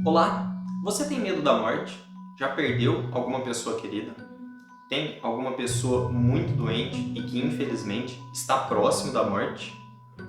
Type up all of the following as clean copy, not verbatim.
Olá, você tem medo da morte? Já perdeu alguma pessoa querida? Tem alguma pessoa muito doente e que infelizmente está próximo da morte?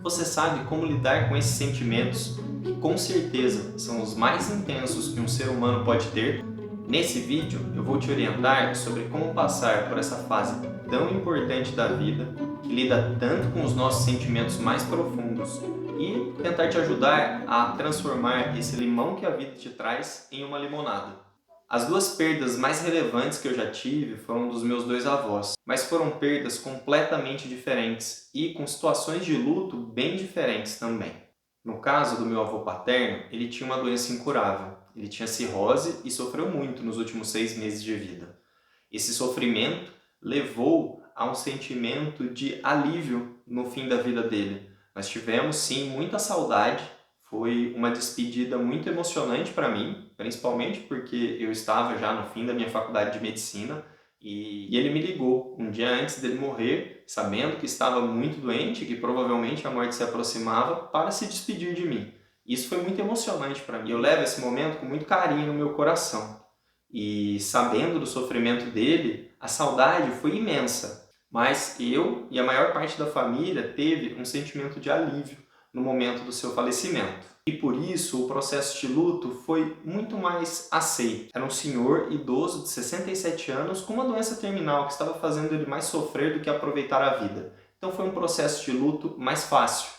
Você sabe como lidar com esses sentimentos que com certeza são os mais intensos que um ser humano pode ter? Nesse vídeo eu vou te orientar sobre como passar por essa fase tão importante da vida, que lida tanto com os nossos sentimentos mais profundos e tentar te ajudar a transformar esse limão que a vida te traz em uma limonada. As duas perdas mais relevantes que eu já tive foram dos meus dois avós, mas foram perdas completamente diferentes e com situações de luto bem diferentes também. No caso do meu avô paterno, ele tinha uma doença incurável. Ele tinha cirrose e sofreu muito nos últimos 6 meses de vida. Esse sofrimento levou a um sentimento de alívio no fim da vida dele. Nós tivemos, sim, muita saudade. Foi uma despedida muito emocionante para mim, principalmente porque eu estava já no fim da minha faculdade de medicina e ele me ligou um dia antes dele morrer, sabendo que estava muito doente, que provavelmente a morte se aproximava, para se despedir de mim. Isso foi muito emocionante para mim. Eu levo esse momento com muito carinho no meu coração. E sabendo do sofrimento dele, a saudade foi imensa. Mas eu e a maior parte da família teve um sentimento de alívio no momento do seu falecimento. E por isso o processo de luto foi muito mais aceito. Era um senhor idoso de 67 anos com uma doença terminal que estava fazendo ele mais sofrer do que aproveitar a vida. Então foi um processo de luto mais fácil.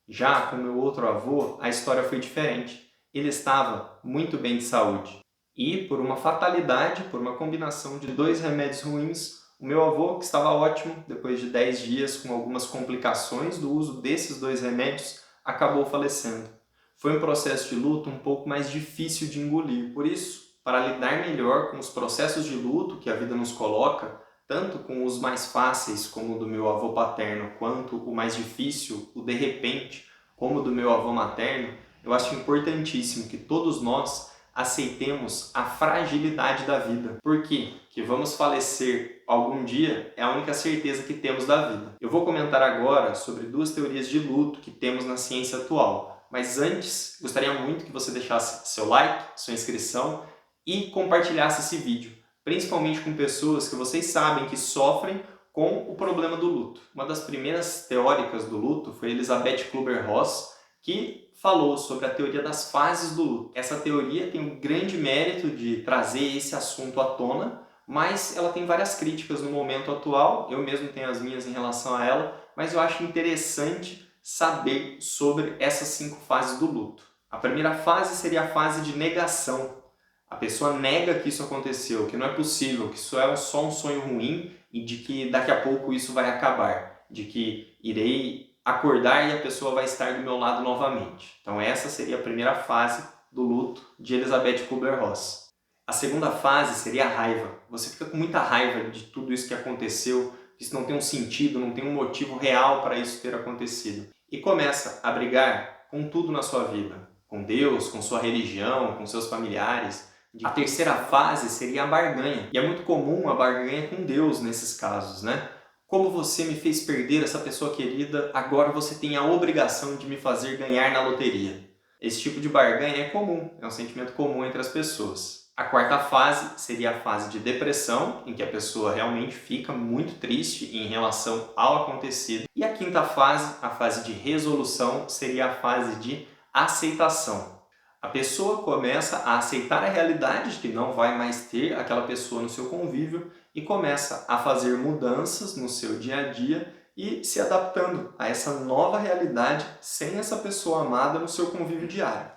Já com meu outro avô, a história foi diferente. Ele estava muito bem de saúde. E, por uma fatalidade, por uma combinação de dois remédios ruins, o meu avô, que estava ótimo, depois de 10 dias com algumas complicações do uso desses dois remédios, acabou falecendo. Foi um processo de luto um pouco mais difícil de engolir. Por isso, para lidar melhor com os processos de luto que a vida nos coloca, tanto com os mais fáceis, como o do meu avô paterno, quanto o mais difícil, o de repente, como o do meu avô materno, eu acho importantíssimo que todos nós aceitemos a fragilidade da vida. Por quê? Que vamos falecer algum dia é a única certeza que temos da vida. Eu vou comentar agora sobre duas teorias de luto que temos na ciência atual. Mas antes, gostaria muito que você deixasse seu like, sua inscrição e compartilhasse esse vídeo, principalmente com pessoas que vocês sabem que sofrem com o problema do luto. Uma das primeiras teóricas do luto foi Elizabeth Kübler-Ross, que falou sobre a teoria das fases do luto. Essa teoria tem o grande mérito de trazer esse assunto à tona, mas ela tem várias críticas no momento atual, eu mesmo tenho as minhas em relação a ela, mas eu acho interessante saber sobre essas 5 fases do luto. A primeira fase seria a fase de negação. A pessoa nega que isso aconteceu, que não é possível, que isso é só um sonho ruim e de que daqui a pouco isso vai acabar, de que irei acordar e a pessoa vai estar do meu lado novamente. Então essa seria a primeira fase do luto de Elizabeth Kübler-Ross. A segunda fase seria a raiva. Você fica com muita raiva de tudo isso que aconteceu, que isso não tem um sentido, não tem um motivo real para isso ter acontecido. E começa a brigar com tudo na sua vida, com Deus, com sua religião, com seus familiares. A terceira fase seria a barganha. E é muito comum a barganha com Deus nesses casos, né? Como você me fez perder essa pessoa querida, agora você tem a obrigação de me fazer ganhar na loteria. Esse tipo de barganha é comum, é um sentimento comum entre as pessoas. A quarta fase seria a fase de depressão, em que a pessoa realmente fica muito triste em relação ao acontecido. E a quinta fase, a fase de resolução, seria a fase de aceitação. A pessoa começa a aceitar a realidade de que não vai mais ter aquela pessoa no seu convívio e começa a fazer mudanças no seu dia a dia e se adaptando a essa nova realidade sem essa pessoa amada no seu convívio diário.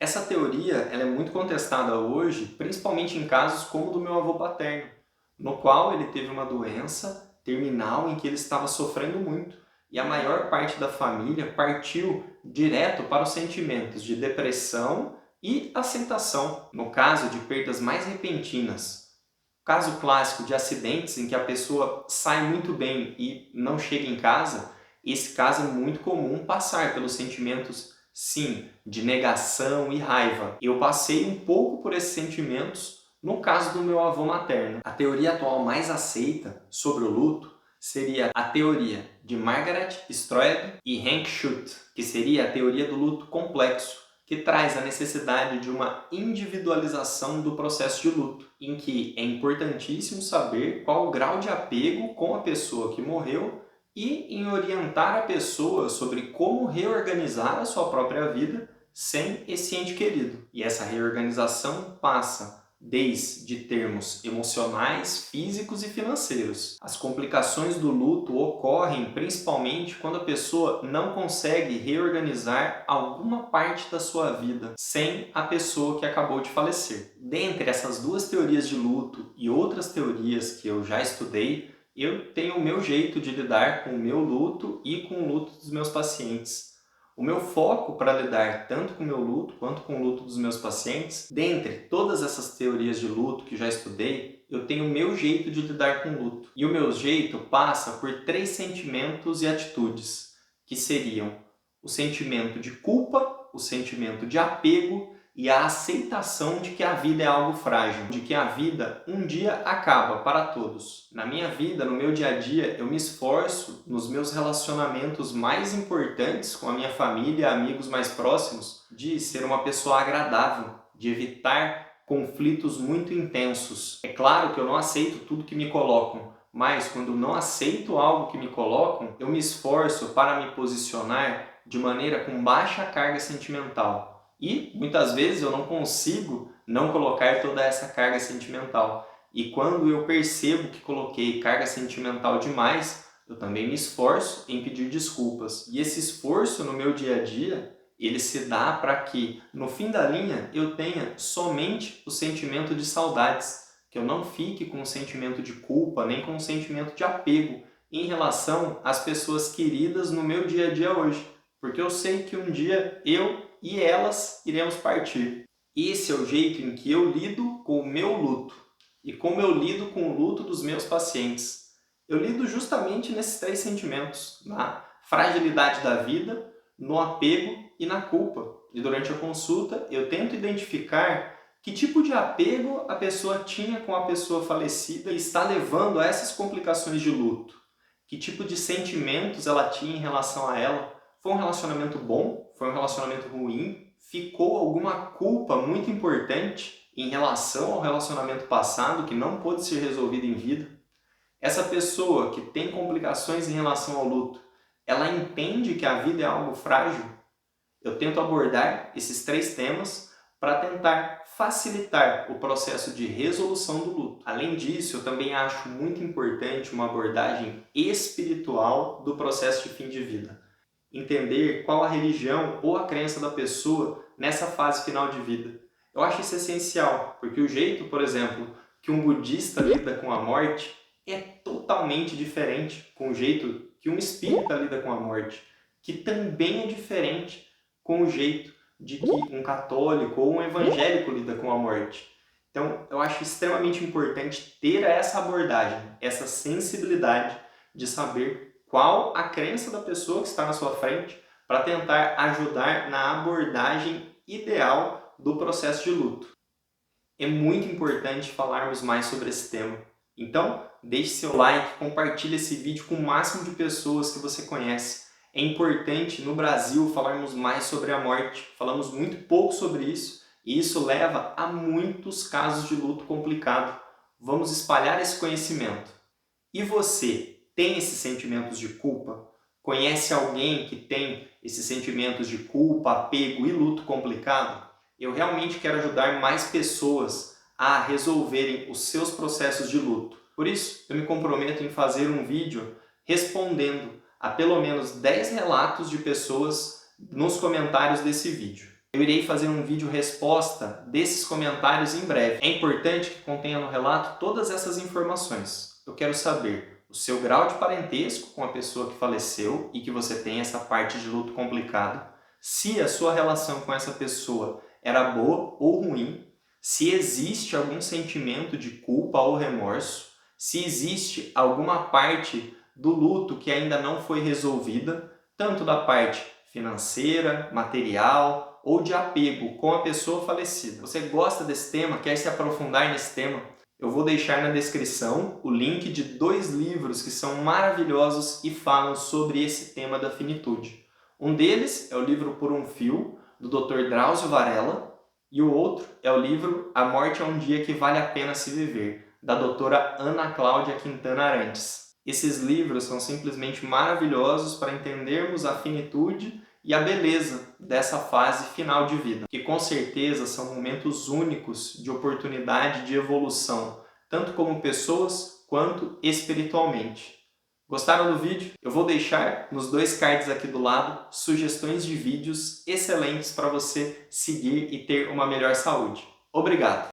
Essa teoria ela é muito contestada hoje, principalmente em casos como o do meu avô paterno, no qual ele teve uma doença terminal em que ele estava sofrendo muito. E a maior parte da família partiu direto para os sentimentos de depressão e aceitação, no caso de perdas mais repentinas. O caso clássico de acidentes em que a pessoa sai muito bem e não chega em casa, esse caso é muito comum passar pelos sentimentos, sim, de negação e raiva. Eu passei um pouco por esses sentimentos no caso do meu avô materno. A teoria atual mais aceita sobre o luto seria a teoria de Margaret Stroebe e Hank Schutt, que seria a teoria do luto complexo, que traz a necessidade de uma individualização do processo de luto, em que é importantíssimo saber qual o grau de apego com a pessoa que morreu e em orientar a pessoa sobre como reorganizar a sua própria vida sem esse ente querido. E essa reorganização passa desde termos emocionais, físicos e financeiros. As complicações do luto ocorrem principalmente quando a pessoa não consegue reorganizar alguma parte da sua vida sem a pessoa que acabou de falecer. Dentre essas duas teorias de luto e outras teorias que eu já estudei, eu tenho o meu jeito de lidar com o meu luto e com o luto dos meus pacientes. O meu foco para lidar tanto com o meu luto quanto com o luto dos meus pacientes, dentre todas essas teorias de luto que já estudei, eu tenho o meu jeito de lidar com o luto. E o meu jeito passa por 3 sentimentos e atitudes, que seriam o sentimento de culpa, o sentimento de apego e a aceitação de que a vida é algo frágil, de que a vida um dia acaba para todos. Na minha vida, no meu dia a dia, eu me esforço nos meus relacionamentos mais importantes com a minha família, amigos mais próximos, de ser uma pessoa agradável, de evitar conflitos muito intensos. É claro que eu não aceito tudo que me colocam, mas quando não aceito algo que me colocam, eu me esforço para me posicionar de maneira com baixa carga sentimental. E muitas vezes eu não consigo não colocar toda essa carga sentimental. E quando eu percebo que coloquei carga sentimental demais, eu também me esforço em pedir desculpas. E esse esforço no meu dia a dia, ele se dá para que, no fim da linha, eu tenha somente o sentimento de saudades. Que eu não fique com o sentimento de culpa, nem com o sentimento de apego em relação às pessoas queridas no meu dia a dia hoje. Porque eu sei que um dia eu e elas iremos partir. Esse é o jeito em que eu lido com o meu luto e como eu lido com o luto dos meus pacientes. Eu lido justamente nesses 3 sentimentos, na fragilidade da vida, no apego e na culpa. E durante a consulta eu tento identificar que tipo de apego a pessoa tinha com a pessoa falecida e está levando a essas complicações de luto. Que tipo de sentimentos ela tinha em relação a ela. Foi um relacionamento bom? Foi um relacionamento ruim? Ficou alguma culpa muito importante em relação ao relacionamento passado que não pôde ser resolvido em vida? Essa pessoa que tem complicações em relação ao luto, ela entende que a vida é algo frágil? Eu tento abordar esses 3 temas para tentar facilitar o processo de resolução do luto. Além disso, eu também acho muito importante uma abordagem espiritual do processo de fim de vida. Entender qual a religião ou a crença da pessoa nessa fase final de vida. Eu acho isso essencial, porque o jeito, por exemplo, que um budista lida com a morte é totalmente diferente com o jeito que um espírita lida com a morte, que também é diferente com o jeito de que um católico ou um evangélico lida com a morte. Então, eu acho extremamente importante ter essa abordagem, essa sensibilidade de saber qual a crença da pessoa que está na sua frente para tentar ajudar na abordagem ideal do processo de luto. É muito importante falarmos mais sobre esse tema. Então, deixe seu like, compartilhe esse vídeo com o máximo de pessoas que você conhece. É importante no Brasil falarmos mais sobre a morte. Falamos muito pouco sobre isso e isso leva a muitos casos de luto complicado. Vamos espalhar esse conhecimento. E você? Tem esses sentimentos de culpa? Conhece alguém que tem esses sentimentos de culpa, apego e luto complicado? Eu realmente quero ajudar mais pessoas a resolverem os seus processos de luto. Por isso, eu me comprometo em fazer um vídeo respondendo a pelo menos 10 relatos de pessoas nos comentários desse vídeo. Eu irei fazer um vídeo resposta desses comentários em breve. É importante que contenha no relato todas essas informações. Eu quero saber o seu grau de parentesco com a pessoa que faleceu e que você tem essa parte de luto complicado, se a sua relação com essa pessoa era boa ou ruim, se existe algum sentimento de culpa ou remorso, se existe alguma parte do luto que ainda não foi resolvida, tanto da parte financeira, material ou de apego com a pessoa falecida. Você gosta desse tema, quer se aprofundar nesse tema? Eu vou deixar na descrição o link de 2 livros que são maravilhosos e falam sobre esse tema da finitude. Um deles é o livro Por um Fio, do Dr. Drauzio Varella, e o outro é o livro A Morte é um Dia que Vale a Pena Se Viver, da doutora Ana Cláudia Quintana Arantes. Esses livros são simplesmente maravilhosos para entendermos a finitude e a beleza dessa fase final de vida, que com certeza são momentos únicos de oportunidade de evolução, tanto como pessoas quanto espiritualmente. Gostaram do vídeo? Eu vou deixar nos 2 cards aqui do lado sugestões de vídeos excelentes para você seguir e ter uma melhor saúde. Obrigado!